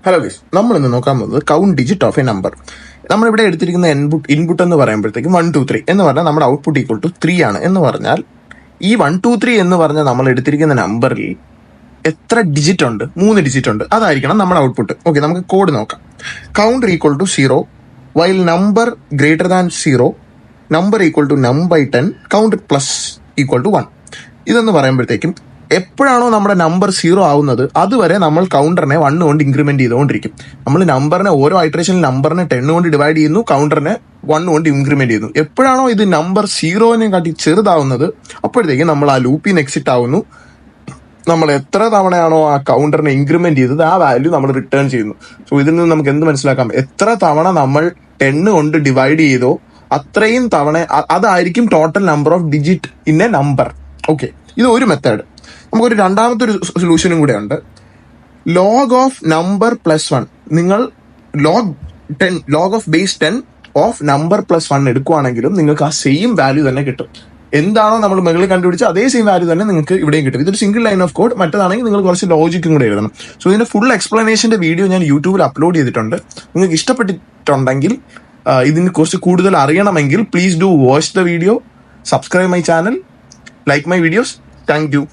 Hello guys, നമ്മൾ ഇന്ന് നോക്കാൻ പോകുന്നത് count digit of A number. നമ്മളിവിടെ എടുത്തിരിക്കുന്ന ഇൻപുട്ട് എന്ന് പറയുമ്പോഴത്തേക്കും 1 2 3 എന്ന് പറഞ്ഞാൽ നമ്മുടെ ഔട്ട്പുട്ട് ഈക്വൽ ടു 3 ആണ്. എന്ന് പറഞ്ഞാൽ ഈ 1 2 3 എന്ന് പറഞ്ഞാൽ നമ്മൾ എടുത്തിരിക്കുന്ന നമ്പറിൽ എത്ര ഡിജിറ്റ് ഉണ്ട്? 3 ഡിജിറ്റ് ഉണ്ട്. അതായിരിക്കണം നമ്മുടെ ഔട്ട്പുട്ട്. ഓക്കെ, നമുക്ക് കോഡ് നോക്കാം. Counter equal to 0 while number greater than 0 number equal to num by 10 count plus equal to 1. ഇതെന്ന് പറയുമ്പോഴത്തേക്കും എപ്പോഴാണോ നമ്മുടെ നമ്പർ 0 ആവുന്നത് അതുവരെ നമ്മൾ കൗണ്ടറിനെ 1 കൊണ്ട് ഇൻക്രിമെന്റ് ചെയ്തുകൊണ്ടിരിക്കും. നമ്മൾ നമ്പറിനെ ഓരോ ഐട്രേഷനിൽ നമ്പറിനെ 10 കൊണ്ട് ഡിവൈഡ് ചെയ്യുന്നു, കൗണ്ടറിനെ 1 കൊണ്ട് ഇൻക്രിമെന്റ് ചെയ്യുന്നു. എപ്പോഴാണോ ഇത് നമ്പർ 0നെ കാട്ടി ചെറുതാവുന്നത് അപ്പോഴത്തേക്കും നമ്മൾ ആ ലൂപ്പിൽ നിന്ന് എക്സിറ്റ് ആവുന്നു. നമ്മൾ എത്ര തവണയാണോ ആ കൗണ്ടറിനെ ഇൻക്രിമെന്റ് ചെയ്തത് ആ വാല്യൂ നമ്മൾ റിട്ടേൺ ചെയ്യുന്നു. സോ ഇതിൽ നിന്ന് നമുക്ക് എന്ത് മനസ്സിലാക്കാം? എത്ര തവണ നമ്മൾ 10 കൊണ്ട് ഡിവൈഡ് ചെയ്തോ അത്രയും തവണ അതായിരിക്കും total number of digit in A number. Okay, ഇത് ഒരു മെത്തേഡ്. നമുക്കൊരു രണ്ടാമത്തെ ഒരു സൊല്യൂഷനും കൂടെ ഉണ്ട്. Log of number plus 1. നിങ്ങൾ log of base 10 of number plus 1 എടുക്കുവാണെങ്കിലും നിങ്ങൾക്ക് ആ സെയിം വാല്യൂ തന്നെ കിട്ടും. എന്താണോ നമ്മൾ മുകളിൽ കണ്ടുപിടിച്ച അതേ സെയിം വാല്യൂ തന്നെ നിങ്ങൾക്ക് ഇവിടെയും കിട്ടും. ഇതൊരു സിംഗിൾ ലൈൻ ഓഫ് കോഡ്. മറ്റേതാണെങ്കിൽ നിങ്ങൾ കുറച്ച് ലോജിക്കും കൂടെ എഴുതണം. സോ ഇതിന്റെ ഫുൾ എക്സ്പ്ലനേഷന്റെ വീഡിയോ ഞാൻ യൂട്യൂബിൽ അപ്ലോഡ് ചെയ്തിട്ടുണ്ട്. നിങ്ങൾക്ക് ഇഷ്ടപ്പെട്ടിട്ടുണ്ടെങ്കിൽ ഇതിനെ കുറിച്ച് കൂടുതൽ അറിയണമെങ്കിൽ please do watch the video, subscribe my channel, like my videos. Thank you.